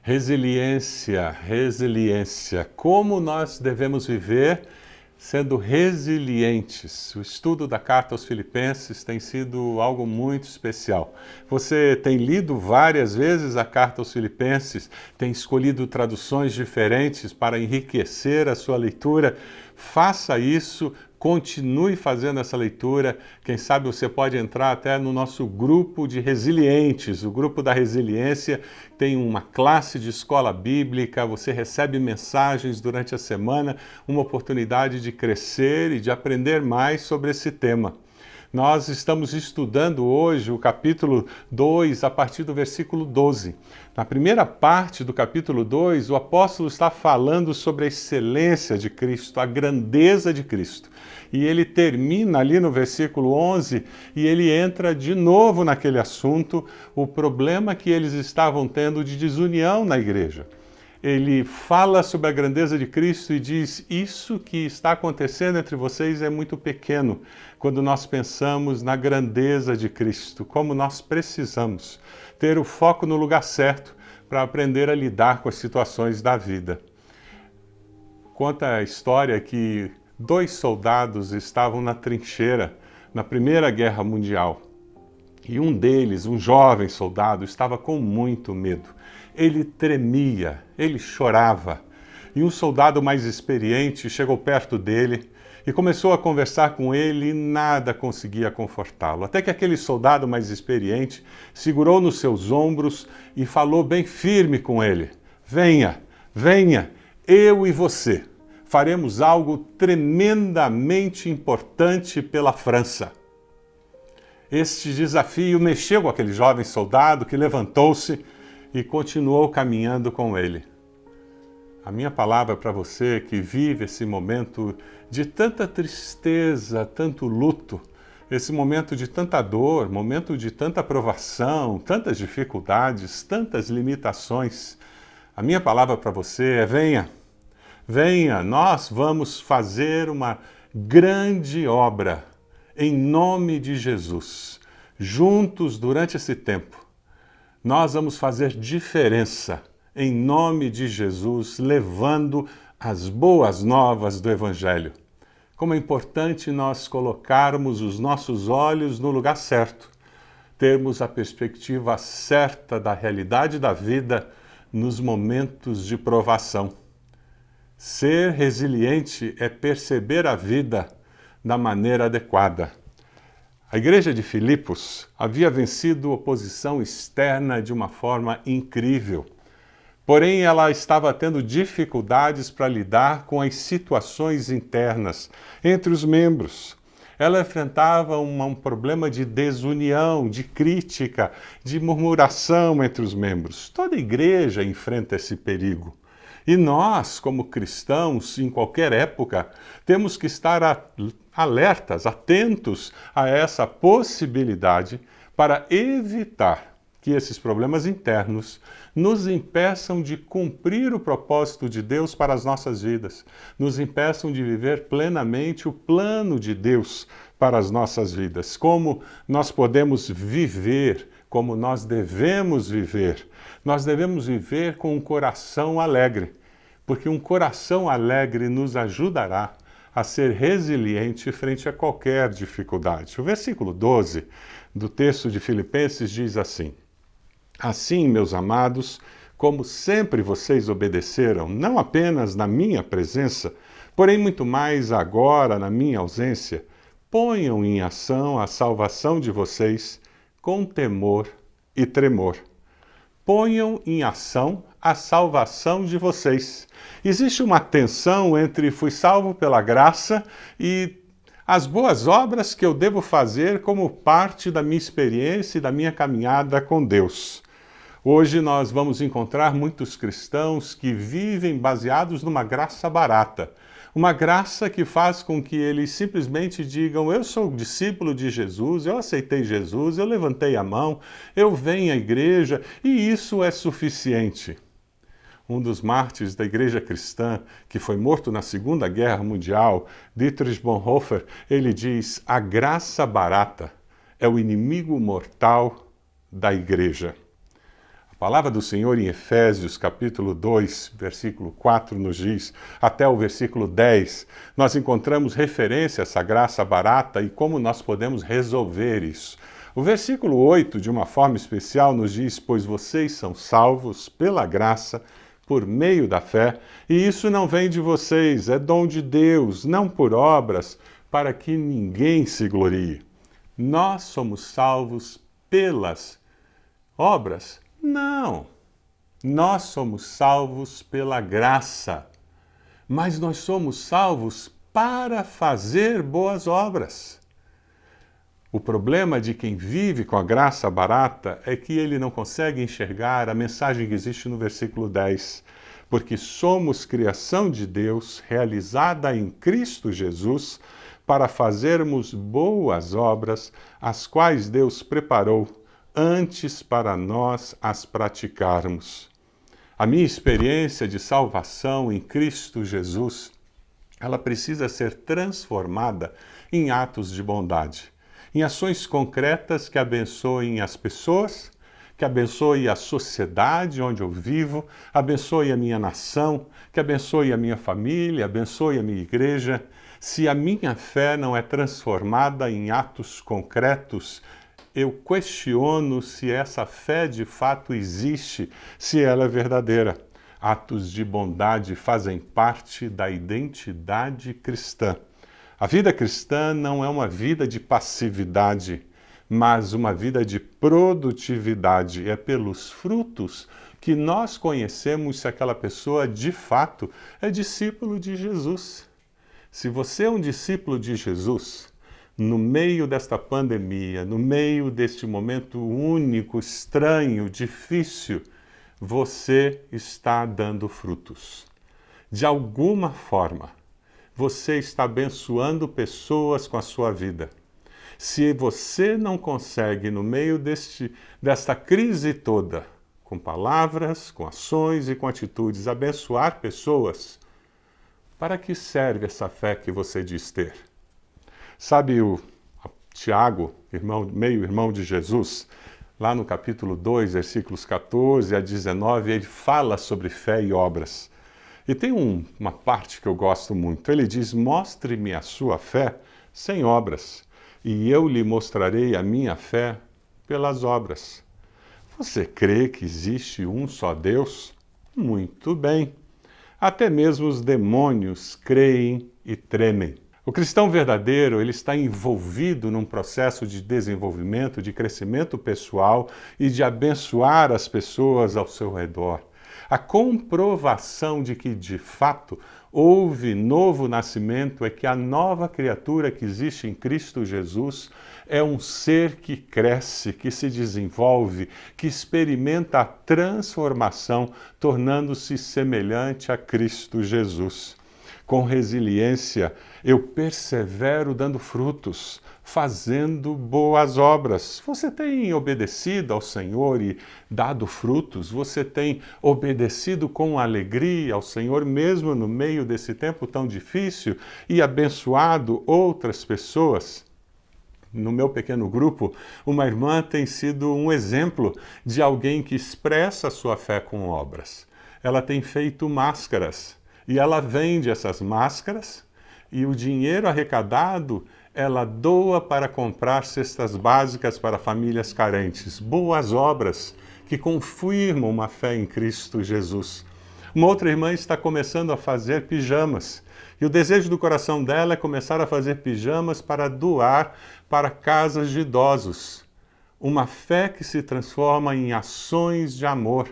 Resiliência, resiliência. Como nós devemos viver sendo resilientes? O estudo da carta aos Filipenses tem sido algo muito especial. Você tem lido várias vezes a carta aos Filipenses, tem escolhido traduções diferentes para enriquecer a sua leitura. Faça isso. Continue fazendo essa leitura. Quem sabe você pode entrar até no nosso grupo de resilientes. O grupo da resiliência tem uma classe de escola bíblica, você recebe mensagens durante a semana, uma oportunidade de crescer e de aprender mais sobre esse tema. Nós estamos estudando hoje o capítulo 2, a partir do versículo 12. Na primeira parte do capítulo 2, o apóstolo está falando sobre a excelência de Cristo, a grandeza de Cristo. E ele termina ali no versículo 11 e ele entra de novo naquele assunto, o problema que eles estavam tendo de desunião na igreja. Ele fala sobre a grandeza de Cristo e diz: isso que está acontecendo entre vocês é muito pequeno quando nós pensamos na grandeza de Cristo, como nós precisamos ter o foco no lugar certo para aprender a lidar com as situações da vida. Conta a história que 2 soldados estavam na trincheira na Primeira Guerra Mundial. E um deles, um jovem soldado, estava com muito medo. Ele tremia, ele chorava. E um soldado mais experiente chegou perto dele e começou a conversar com ele e nada conseguia confortá-lo. Até que aquele soldado mais experiente segurou nos seus ombros e falou bem firme com ele: venha, venha, eu e você faremos algo tremendamente importante pela França. Este desafio mexeu com aquele jovem soldado que levantou-se e continuou caminhando com ele. A minha palavra para você que vive esse momento de tanta tristeza, tanto luto, esse momento de tanta dor, momento de tanta provação, tantas dificuldades, tantas limitações, a minha palavra para você é: venha, venha, nós vamos fazer uma grande obra em nome de Jesus. Juntos durante esse tempo, nós vamos fazer diferença em nome de Jesus, levando as boas novas do Evangelho. Como é importante nós colocarmos os nossos olhos no lugar certo, termos a perspectiva certa da realidade da vida nos momentos de provação. Ser resiliente é perceber a vida da maneira adequada. A igreja de Filipos havia vencido oposição externa de uma forma incrível. Porém, ela estava tendo dificuldades para lidar com as situações internas entre os membros. Ela enfrentava um problema de desunião, de crítica, de murmuração entre os membros. Toda igreja enfrenta esse perigo. E nós, como cristãos, em qualquer época, temos que estar alertas, atentos a essa possibilidade para evitar que esses problemas internos nos impeçam de cumprir o propósito de Deus para as nossas vidas, nos impeçam de viver plenamente o plano de Deus para as nossas vidas. Como nós podemos viver, como nós devemos viver. Nós devemos viver com um coração alegre, porque um coração alegre nos ajudará a ser resiliente frente a qualquer dificuldade. O versículo 12 do texto de Filipenses diz assim: assim, meus amados, como sempre vocês obedeceram, não apenas na minha presença, porém muito mais agora na minha ausência, ponham em ação a salvação de vocês com temor e tremor. Ponham em ação a salvação de vocês. Existe uma tensão entre fui salvo pela graça e as boas obras que eu devo fazer como parte da minha experiência e da minha caminhada com Deus. Hoje nós vamos encontrar muitos cristãos que vivem baseados numa graça barata. Uma graça que faz com que eles simplesmente digam: eu sou discípulo de Jesus, eu aceitei Jesus, eu levantei a mão, eu venho à igreja e isso é suficiente. Um dos mártires da igreja cristã, que foi morto na Segunda Guerra Mundial, Dietrich Bonhoeffer, ele diz: a graça barata é o inimigo mortal da igreja. A A palavra do Senhor em Efésios, capítulo 2, versículo 4, nos diz, até o versículo 10, nós encontramos referência a essa graça barata e como nós podemos resolver isso. O versículo 8, de uma forma especial, nos diz, pois vocês são salvos pela graça, por meio da fé, e isso não vem de vocês, é dom de Deus, não por obras, para que ninguém se glorie. Nós somos salvos pelas obras? Não. Nós somos salvos pela graça, mas nós somos salvos para fazer boas obras. O problema de quem vive com a graça barata é que ele não consegue enxergar a mensagem que existe no versículo 10. Porque somos criação de Deus, realizada em Cristo Jesus, para fazermos boas obras, as quais Deus preparou antes para nós as praticarmos. A minha experiência de salvação em Cristo Jesus, ela precisa ser transformada em atos de bondade, em ações concretas que abençoem as pessoas, que abençoe a sociedade onde eu vivo, abençoe a minha nação, que abençoe a minha família, abençoe a minha igreja. Se a minha fé não é transformada em atos concretos, eu questiono se essa fé de fato existe, se ela é verdadeira. Atos de bondade fazem parte da identidade cristã. A vida cristã não é uma vida de passividade, mas uma vida de produtividade. É pelos frutos que nós conhecemos se aquela pessoa de fato é discípulo de Jesus. Se você é um discípulo de Jesus, no meio desta pandemia, no meio deste momento único, estranho, difícil, você está dando frutos. De alguma forma, você está abençoando pessoas com a sua vida. Se você não consegue, no meio desta crise toda, com palavras, com ações e com atitudes, abençoar pessoas, para que serve essa fé que você diz ter? Sabe o Tiago, meio-irmão de Jesus, lá no capítulo 2, versículos 14 a 19, ele fala sobre fé e obras. E tem uma parte que eu gosto muito. Ele diz, mostre-me a sua fé sem obras, e eu lhe mostrarei a minha fé pelas obras. Você crê que existe um só Deus? Muito bem. Até mesmo os demônios creem e tremem. O cristão verdadeiro, ele está envolvido num processo de desenvolvimento, de crescimento pessoal e de abençoar as pessoas ao seu redor. A comprovação de que, de fato, houve novo nascimento é que a nova criatura que existe em Cristo Jesus é um ser que cresce, que se desenvolve, que experimenta a transformação, tornando-se semelhante a Cristo Jesus. Com resiliência, eu persevero dando frutos, fazendo boas obras. Você tem obedecido ao Senhor e dado frutos? Você tem obedecido com alegria ao Senhor, mesmo no meio desse tempo tão difícil, e abençoado outras pessoas? No meu pequeno grupo, uma irmã tem sido um exemplo de alguém que expressa a sua fé com obras. Ela tem feito máscaras. E ela vende essas máscaras e o dinheiro arrecadado ela doa para comprar cestas básicas para famílias carentes. Boas obras que confirmam uma fé em Cristo Jesus. Uma outra irmã está começando a fazer pijamas. E o desejo do coração dela é começar a fazer pijamas para doar para casas de idosos. Uma fé que se transforma em ações de amor,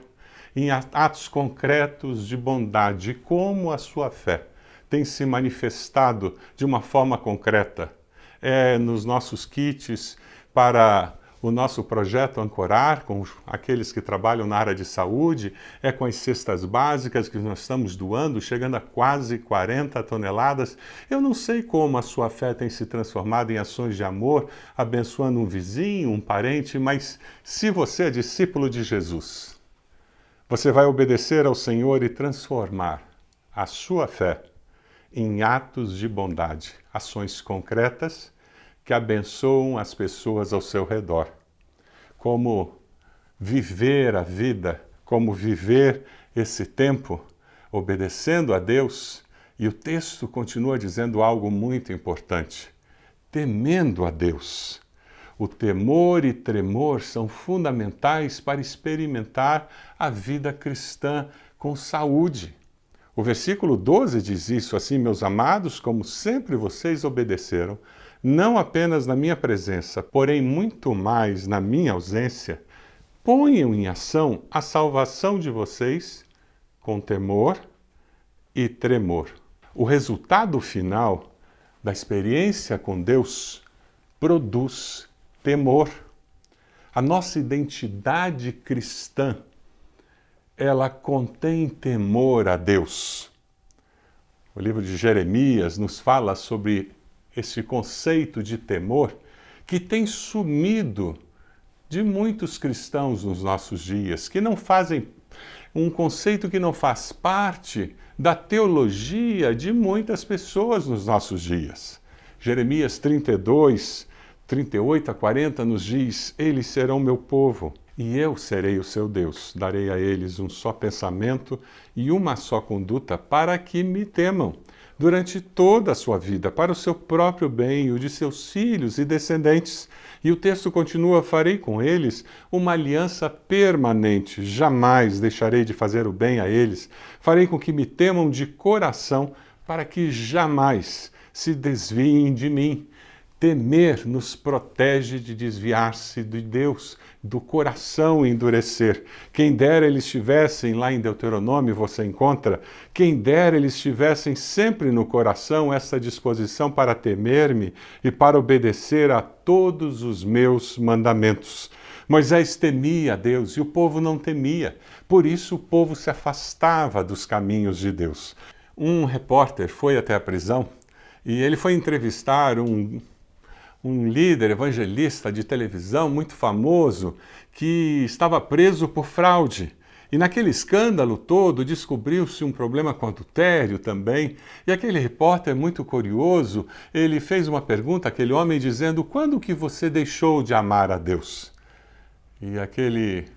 em atos concretos de bondade. Como a sua fé tem se manifestado de uma forma concreta? É nos nossos kits para o nosso projeto Ancorar, com aqueles que trabalham na área de saúde, é com as cestas básicas que nós estamos doando, chegando a quase 40 toneladas. Eu não sei como a sua fé tem se transformado em ações de amor, abençoando um vizinho, um parente, mas se você é discípulo de Jesus, você vai obedecer ao Senhor e transformar a sua fé em atos de bondade, ações concretas que abençoam as pessoas ao seu redor. Como viver a vida, como viver esse tempo, obedecendo a Deus. E o texto continua dizendo algo muito importante: temendo a Deus. O temor e tremor são fundamentais para experimentar a vida cristã com saúde. O versículo 12 diz isso: assim, meus amados, como sempre vocês obedeceram, não apenas na minha presença, porém muito mais na minha ausência, ponham em ação a salvação de vocês com temor e tremor. O resultado final da experiência com Deus produz temor. A nossa identidade cristã, ela contém temor a Deus. O livro de Jeremias nos fala sobre esse conceito de temor que tem sumido de muitos cristãos nos nossos dias, que não fazem um conceito que não faz parte da teologia de muitas pessoas nos nossos dias. Jeremias 32, 38 a 40 nos diz: eles serão meu povo, e eu serei o seu Deus. Darei a eles um só pensamento e uma só conduta, para que me temam durante toda a sua vida, para o seu próprio bem e o de seus filhos e descendentes. E o texto continua: farei com eles uma aliança permanente, jamais deixarei de fazer o bem a eles. Farei com que me temam de coração, para que jamais se desviem de mim. Temer nos protege de desviar-se de Deus, do coração endurecer. Quem dera eles estivessem, lá em Deuteronômio você encontra, quem dera eles estivessem sempre no coração essa disposição para temer-me e para obedecer a todos os meus mandamentos. Moisés temia a Deus e o povo não temia. Por isso o povo se afastava dos caminhos de Deus. Um repórter foi até a prisão e ele foi entrevistar um líder evangelista de televisão muito famoso que estava preso por fraude. E naquele escândalo todo descobriu-se um problema com adultério também. E aquele repórter, muito curioso, ele fez uma pergunta àquele homem dizendo: quando que você deixou de amar a Deus? E aquele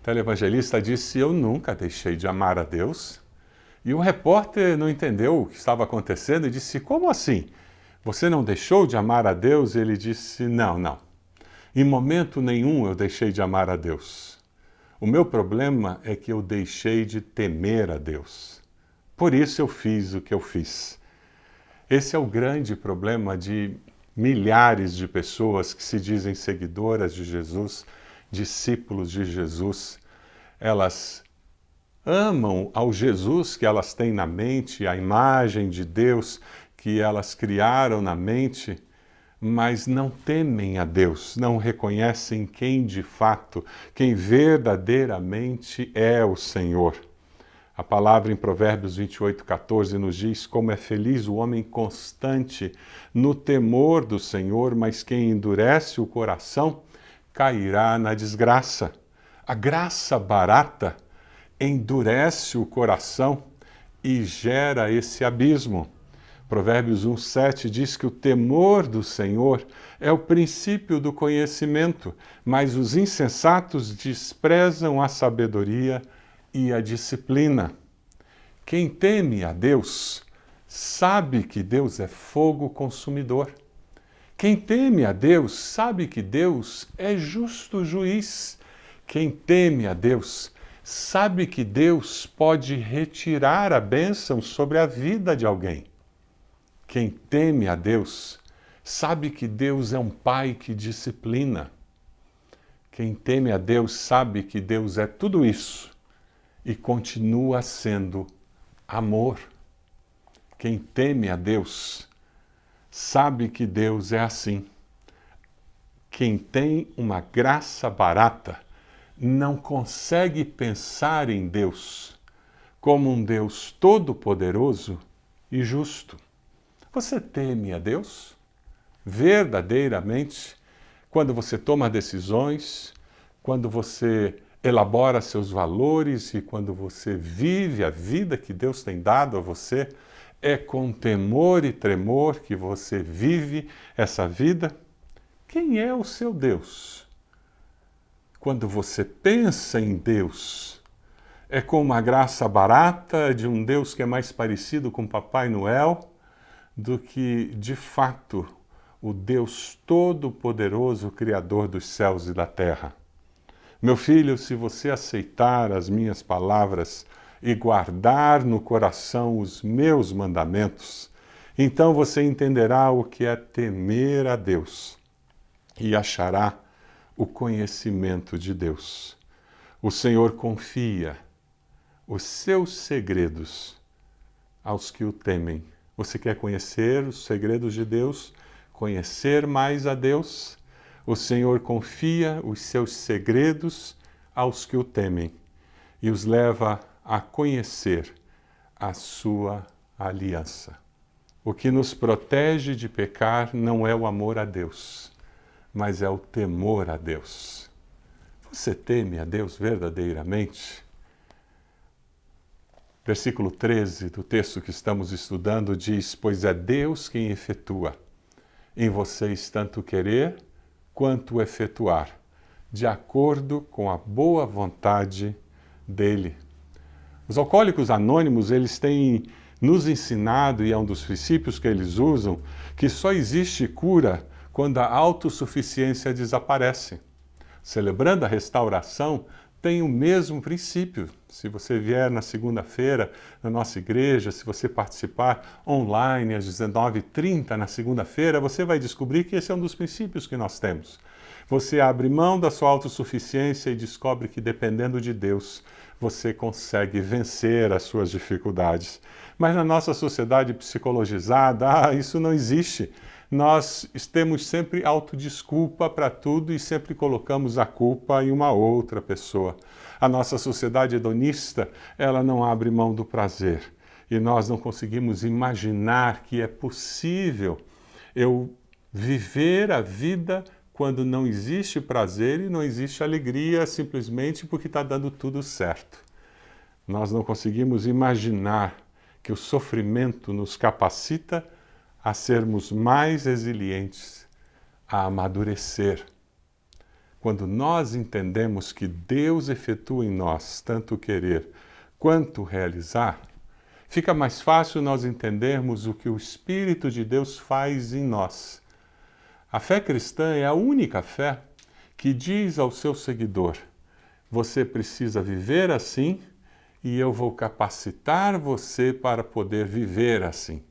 televangelista disse: eu nunca deixei de amar a Deus. E o repórter não entendeu o que estava acontecendo e disse: como assim? Você não deixou de amar a Deus? Ele disse: não. Em momento nenhum eu deixei de amar a Deus. O meu problema é que eu deixei de temer a Deus. Por isso eu fiz o que eu fiz. Esse é o grande problema de milhares de pessoas que se dizem seguidoras de Jesus, discípulos de Jesus. Elas amam ao Jesus que elas têm na mente, a imagem de Deus que elas criaram na mente, mas não temem a Deus, não reconhecem quem de fato, quem verdadeiramente é o Senhor. A palavra em Provérbios 28:14 nos diz: como é feliz o homem constante no temor do Senhor, mas quem endurece o coração cairá na desgraça. A graça barata endurece o coração e gera esse abismo. Provérbios 1:7 diz que o temor do Senhor é o princípio do conhecimento, mas os insensatos desprezam a sabedoria e a disciplina. Quem teme a Deus sabe que Deus é fogo consumidor. Quem teme a Deus sabe que Deus é justo juiz. Quem teme a Deus sabe que Deus pode retirar a bênção sobre a vida de alguém. Quem teme a Deus sabe que Deus é um pai que disciplina. Quem teme a Deus sabe que Deus é tudo isso e continua sendo amor. Quem teme a Deus sabe que Deus é assim. Quem tem uma graça barata não consegue pensar em Deus como um Deus todo-poderoso e justo. Você teme a Deus? Verdadeiramente, quando você toma decisões, quando você elabora seus valores e quando você vive a vida que Deus tem dado a você, é com temor e tremor que você vive essa vida? Quem é o seu Deus? Quando você pensa em Deus, é com uma graça barata de um Deus que é mais parecido com Papai Noel do que, de fato, o Deus Todo-Poderoso, Criador dos céus e da terra. Meu filho, se você aceitar as minhas palavras e guardar no coração os meus mandamentos, então você entenderá o que é temer a Deus e achará o conhecimento de Deus. O Senhor confia os seus segredos aos que o temem. Você quer conhecer os segredos de Deus? Conhecer mais a Deus? O Senhor confia os seus segredos aos que o temem e os leva a conhecer a sua aliança. O que nos protege de pecar não é o amor a Deus, mas é o temor a Deus. Você teme a Deus verdadeiramente? Versículo 13 do texto que estamos estudando diz: pois é Deus quem efetua em vocês tanto querer quanto efetuar, de acordo com a boa vontade dele. Os alcoólicos anônimos, eles têm nos ensinado, e é um dos princípios que eles usam, que só existe cura quando a autossuficiência desaparece. Celebrando a restauração, tem o mesmo princípio. Se você vier na segunda-feira na nossa igreja, se você participar online às 19h30 na segunda-feira, você vai descobrir que esse é um dos princípios que nós temos. Você abre mão da sua autossuficiência e descobre que, dependendo de Deus, você consegue vencer as suas dificuldades. Mas na nossa sociedade psicologizada, isso não existe. Nós temos sempre autodesculpa para tudo e sempre colocamos a culpa em uma outra pessoa. A nossa sociedade hedonista, ela não abre mão do prazer. E nós não conseguimos imaginar que é possível eu viver a vida quando não existe prazer e não existe alegria, simplesmente porque está dando tudo certo. Nós não conseguimos imaginar que o sofrimento nos capacita a sermos mais resilientes, a amadurecer. Quando nós entendemos que Deus efetua em nós tanto querer quanto realizar, fica mais fácil nós entendermos o que o Espírito de Deus faz em nós. A fé cristã é a única fé que diz ao seu seguidor: você precisa viver assim e eu vou capacitar você para poder viver assim.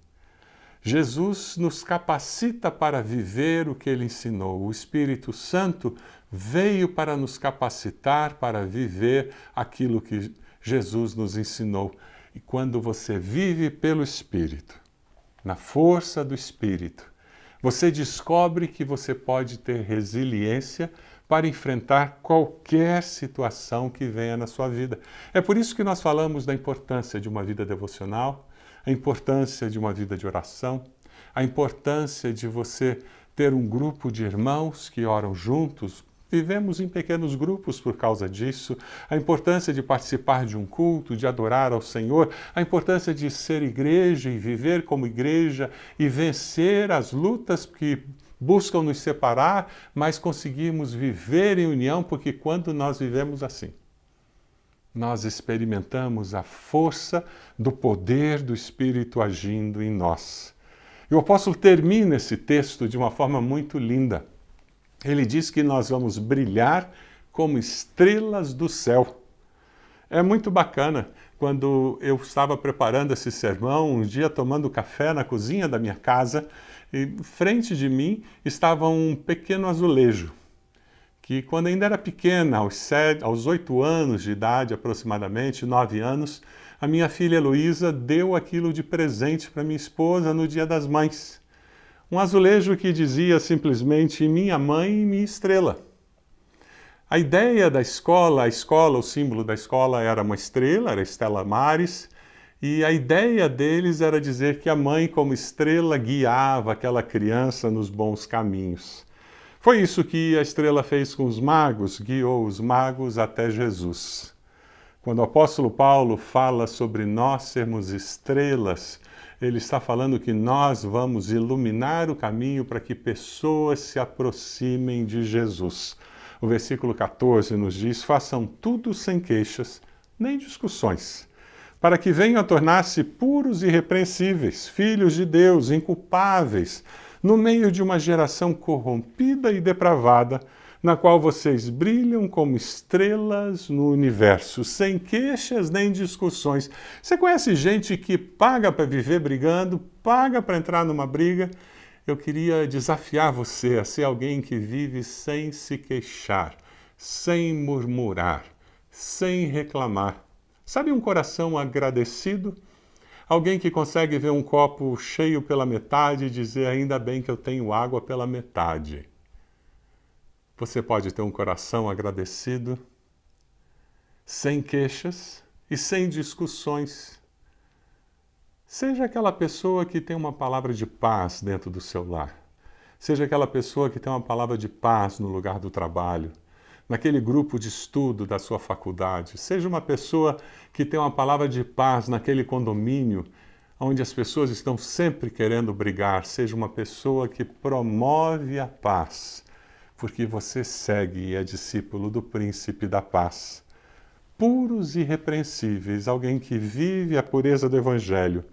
Jesus nos capacita para viver o que ele ensinou. O Espírito Santo veio para nos capacitar para viver aquilo que Jesus nos ensinou. E quando você vive pelo Espírito, na força do Espírito, você descobre que você pode ter resiliência para enfrentar qualquer situação que venha na sua vida. É por isso que nós falamos da importância de uma vida devocional, a importância de uma vida de oração, a importância de você ter um grupo de irmãos que oram juntos. Vivemos em pequenos grupos por causa disso. A importância de participar de um culto, de adorar ao Senhor. A importância de ser igreja e viver como igreja e vencer as lutas que buscam nos separar, mas conseguimos viver em união, porque quando nós vivemos assim, nós experimentamos a força do poder do Espírito agindo em nós. E o apóstolo termina esse texto de uma forma muito linda. Ele diz que nós vamos brilhar como estrelas do céu. É muito bacana. Quando eu estava preparando esse sermão, um dia tomando café na cozinha da minha casa, e frente de mim estava um pequeno azulejo, que quando ainda era pequena, aos 8 anos de idade, aproximadamente, 9 anos, a minha filha Heloísa deu aquilo de presente para minha esposa no Dia das Mães. Um azulejo que dizia simplesmente minha mãe e minha estrela. A ideia da escola, o símbolo da escola era uma estrela, era a Stella Maris, e a ideia deles era dizer que a mãe, como estrela, guiava aquela criança nos bons caminhos. Foi isso que a estrela fez com os magos, guiou os magos até Jesus. Quando o apóstolo Paulo fala sobre nós sermos estrelas, ele está falando que nós vamos iluminar o caminho para que pessoas se aproximem de Jesus. O versículo 14 nos diz: façam tudo sem queixas, nem discussões, para que venham a tornar-se puros e irrepreensíveis, filhos de Deus, inculpáveis, no meio de uma geração corrompida e depravada, na qual vocês brilham como estrelas no universo, sem queixas nem discussões. Você conhece gente que paga para viver brigando, paga para entrar numa briga? Eu queria desafiar você a ser alguém que vive sem se queixar, sem murmurar, sem reclamar. Sabe um coração agradecido? Alguém que consegue ver um copo cheio pela metade e dizer: ainda bem que eu tenho água pela metade. Você pode ter um coração agradecido, sem queixas e sem discussões. Seja aquela pessoa que tem uma palavra de paz dentro do seu lar. Seja aquela pessoa que tem uma palavra de paz no lugar do trabalho, naquele grupo de estudo da sua faculdade. Seja uma pessoa que tem uma palavra de paz naquele condomínio onde as pessoas estão sempre querendo brigar. Seja uma pessoa que promove a paz, porque você segue e é discípulo do Príncipe da Paz. Puros e irrepreensíveis, alguém que vive a pureza do Evangelho,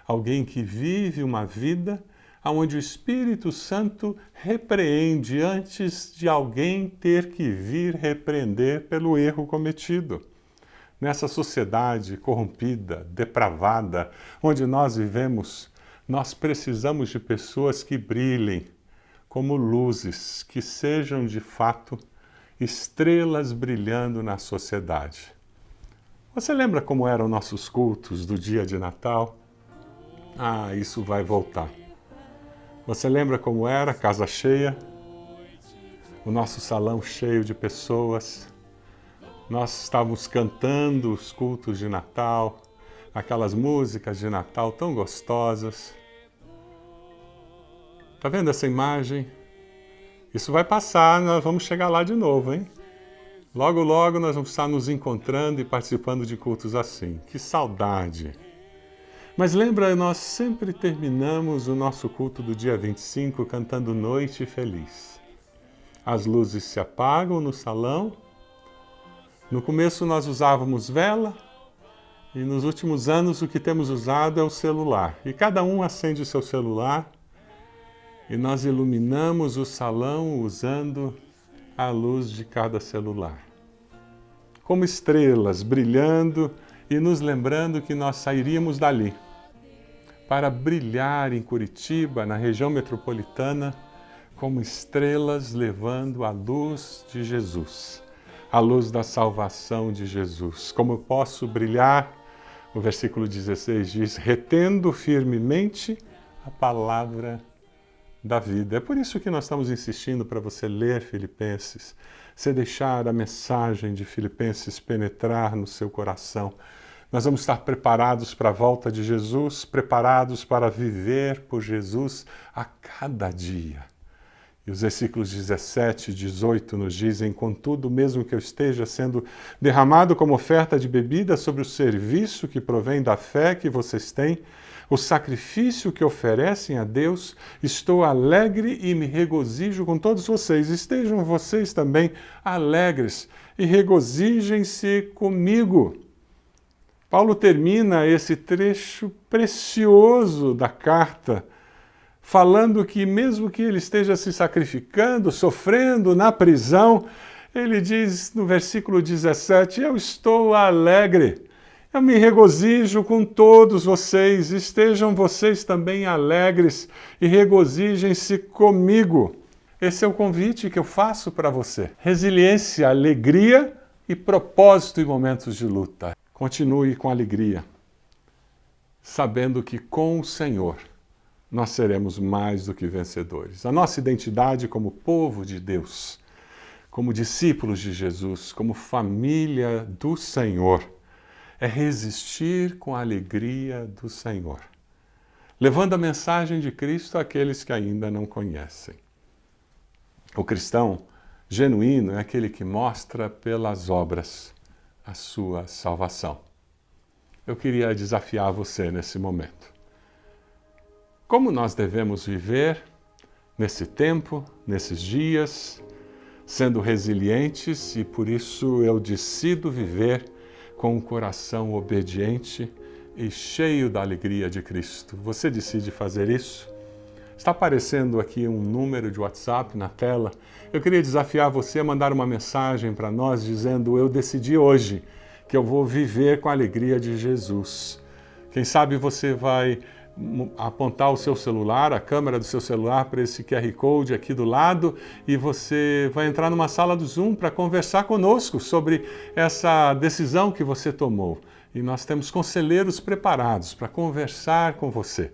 alguém que vive uma vida onde o Espírito Santo repreende antes de alguém ter que vir repreender pelo erro cometido. Nessa sociedade corrompida, depravada, onde nós vivemos, nós precisamos de pessoas que brilhem como luzes, que sejam de fato estrelas brilhando na sociedade. Você lembra como eram nossos cultos do dia de Natal? Ah, isso vai voltar. Você lembra como era? Casa cheia, o nosso salão cheio de pessoas. Nós estávamos cantando os cultos de Natal, aquelas músicas de Natal tão gostosas. Está vendo essa imagem? Isso vai passar, nós vamos chegar lá de novo, hein? Logo, logo nós vamos estar nos encontrando e participando de cultos assim. Que saudade! Mas lembra, nós sempre terminamos o nosso culto do dia 25 cantando Noite Feliz. As luzes se apagam no salão. No começo nós usávamos vela e nos últimos anos o que temos usado é o celular. E cada um acende o seu celular e nós iluminamos o salão usando a luz de cada celular. Como estrelas brilhando e nos lembrando que nós sairíamos dali para brilhar em Curitiba, na região metropolitana, como estrelas levando a luz de Jesus, a luz da salvação de Jesus. Como eu posso brilhar? O versículo 16 diz: retendo firmemente a palavra da vida. É por isso que nós estamos insistindo para você ler Filipenses, você deixar a mensagem de Filipenses penetrar no seu coração. Nós vamos estar preparados para a volta de Jesus, preparados para viver por Jesus a cada dia. E os versículos 17 e 18 nos dizem: contudo, mesmo que eu esteja sendo derramado como oferta de bebida sobre o serviço que provém da fé que vocês têm, o sacrifício que oferecem a Deus, estou alegre e me regozijo com todos vocês. Estejam vocês também alegres e regozijem-se comigo. Paulo termina esse trecho precioso da carta falando que mesmo que ele esteja se sacrificando, sofrendo na prisão, ele diz no versículo 17, eu estou alegre, eu me regozijo com todos vocês, estejam vocês também alegres e regozijem-se comigo. Esse é o convite que eu faço para você. Resiliência, alegria e propósito em momentos de luta. Continue com alegria, sabendo que com o Senhor nós seremos mais do que vencedores. A nossa identidade como povo de Deus, como discípulos de Jesus, como família do Senhor, é resistir com a alegria do Senhor, levando a mensagem de Cristo àqueles que ainda não conhecem. O cristão genuíno é aquele que mostra pelas obras a sua salvação. Eu queria desafiar você nesse momento. Como nós devemos viver nesse tempo, nesses dias, sendo resilientes, e por isso eu decido viver com um coração obediente e cheio da alegria de Cristo. Você decide fazer isso? Está aparecendo aqui um número de WhatsApp na tela. Eu queria desafiar você a mandar uma mensagem para nós dizendo: eu decidi hoje que eu vou viver com a alegria de Jesus. Quem sabe você vai apontar o seu celular, a câmera do seu celular para esse QR Code aqui do lado, e você vai entrar numa sala do Zoom para conversar conosco sobre essa decisão que você tomou. E nós temos conselheiros preparados para conversar com você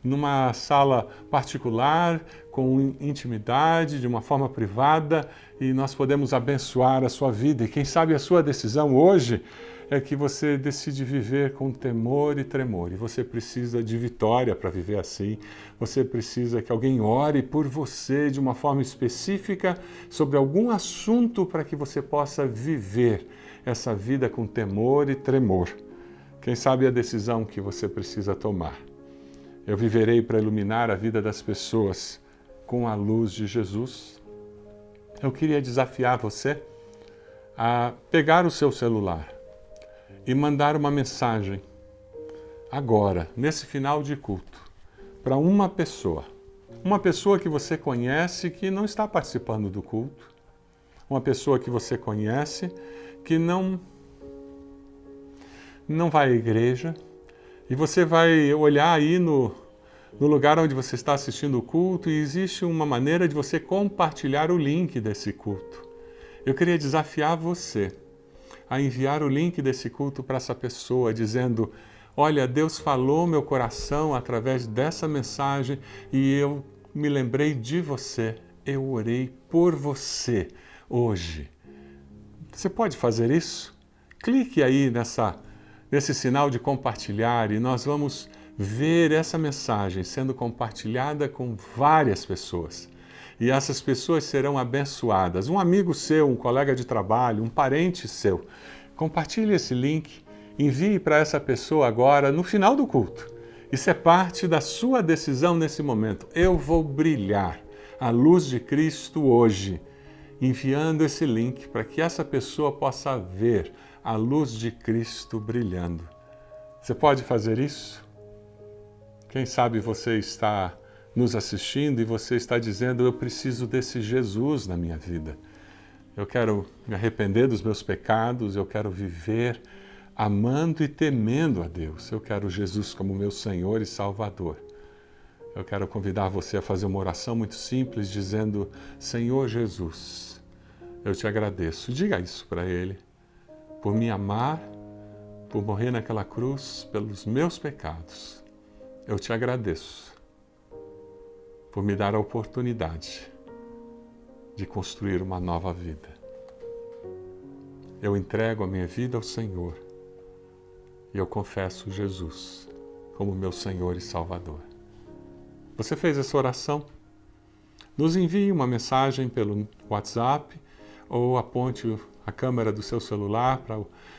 numa sala particular, com intimidade, de uma forma privada, e nós podemos abençoar a sua vida. E quem sabe a sua decisão hoje é que você decide viver com temor e tremor, e você precisa de vitória para viver assim. Você precisa que alguém ore por você de uma forma específica sobre algum assunto para que você possa viver essa vida com temor e tremor. Quem sabe a decisão que você precisa tomar. Eu viverei para iluminar a vida das pessoas com a luz de Jesus. Eu queria desafiar você a pegar o seu celular e mandar uma mensagem agora, nesse final de culto, para uma pessoa que você conhece que não está participando do culto, uma pessoa que você conhece que não vai à igreja, e você vai olhar aí no lugar onde você está assistindo o culto, e existe uma maneira de você compartilhar o link desse culto. Eu queria desafiar você a enviar o link desse culto para essa pessoa, dizendo: olha, Deus falou meu coração através dessa mensagem e eu me lembrei de você, eu orei por você hoje. Você pode fazer isso? Clique aí nesse sinal de compartilhar, e nós vamos ver essa mensagem sendo compartilhada com várias pessoas. E essas pessoas serão abençoadas. Um amigo seu, um colega de trabalho, um parente seu. Compartilhe esse link, envie para essa pessoa agora, no final do culto. Isso é parte da sua decisão nesse momento. Eu vou brilhar a luz de Cristo hoje, enviando esse link para que essa pessoa possa ver a luz de Cristo brilhando. Você pode fazer isso? Quem sabe você está nos assistindo e você está dizendo: eu preciso desse Jesus na minha vida. Eu quero me arrepender dos meus pecados, eu quero viver amando e temendo a Deus. Eu quero Jesus como meu Senhor e Salvador. Eu quero convidar você a fazer uma oração muito simples, dizendo: Senhor Jesus, eu te agradeço. Diga isso para Ele. Por me amar, por morrer naquela cruz pelos meus pecados. Eu te agradeço por me dar a oportunidade de construir uma nova vida. Eu entrego a minha vida ao Senhor e eu confesso Jesus como meu Senhor e Salvador. Você fez essa oração? Nos envie uma mensagem pelo WhatsApp ou aponte a câmera do seu celular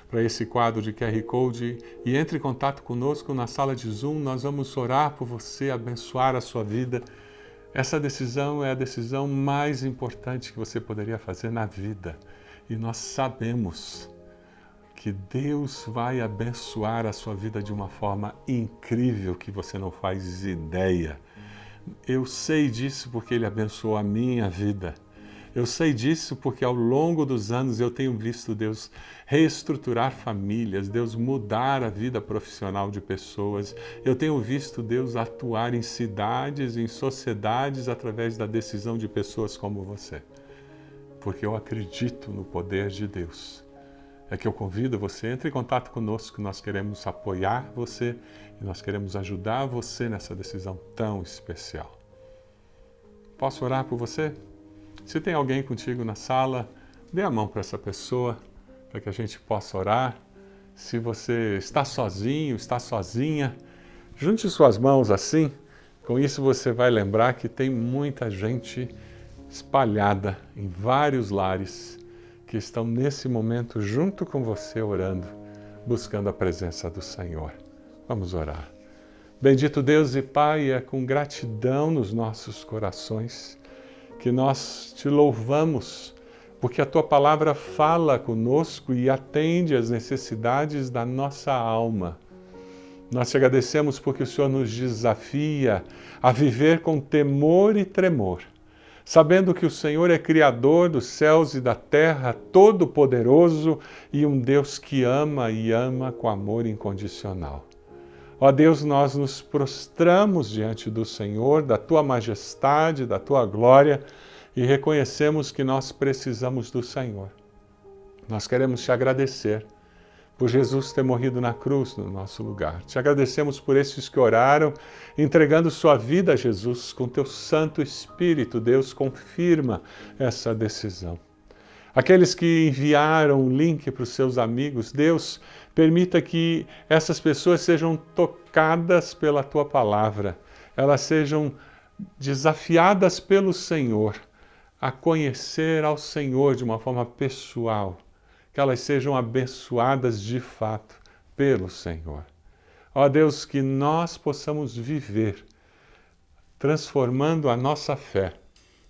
para esse quadro de QR Code e entre em contato conosco na sala de Zoom. Nós vamos orar por você, abençoar a sua vida. Essa decisão é a decisão mais importante que você poderia fazer na vida. E nós sabemos que Deus vai abençoar a sua vida de uma forma incrível que você não faz ideia. Eu sei disso porque Ele abençoou a minha vida. Eu sei disso porque ao longo dos anos eu tenho visto Deus reestruturar famílias, Deus mudar a vida profissional de pessoas. Eu tenho visto Deus atuar em cidades, em sociedades, através da decisão de pessoas como você. Porque eu acredito no poder de Deus. É que eu convido você, entre em contato conosco, nós queremos apoiar você e nós queremos ajudar você nessa decisão tão especial. Posso orar por você? Se tem alguém contigo na sala, dê a mão para essa pessoa, para que a gente possa orar. Se você está sozinho, está sozinha, junte suas mãos assim. Com isso você vai lembrar que tem muita gente espalhada em vários lares que estão nesse momento junto com você orando, buscando a presença do Senhor. Vamos orar. Bendito Deus e Pai, é com gratidão nos nossos corações que nós te louvamos porque a Tua palavra fala conosco e atende às necessidades da nossa alma. Nós te agradecemos porque o Senhor nos desafia a viver com temor e tremor, sabendo que o Senhor é Criador dos céus e da terra, todo-poderoso e um Deus que ama e ama com amor incondicional. Ó Deus, nós nos prostramos diante do Senhor, da Tua majestade, da Tua glória e reconhecemos que nós precisamos do Senhor. Nós queremos te agradecer por Jesus ter morrido na cruz no nosso lugar. Te agradecemos por esses que oraram, entregando sua vida a Jesus com Teu Santo Espírito. Deus, confirma essa decisão. Aqueles que enviaram o link para os seus amigos, Deus, permita que essas pessoas sejam tocadas pela Tua palavra, elas sejam desafiadas pelo Senhor a conhecer ao Senhor de uma forma pessoal, que elas sejam abençoadas de fato pelo Senhor. Ó Deus, que nós possamos viver transformando a nossa fé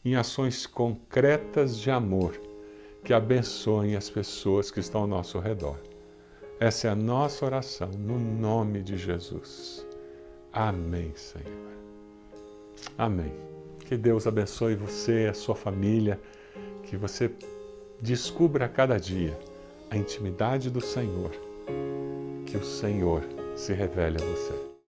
em ações concretas de amor que abençoem as pessoas que estão ao nosso redor. Essa é a nossa oração, no nome de Jesus. Amém, Senhor. Amém. Que Deus abençoe você e a sua família, que você descubra a cada dia a intimidade do Senhor, que o Senhor se revele a você.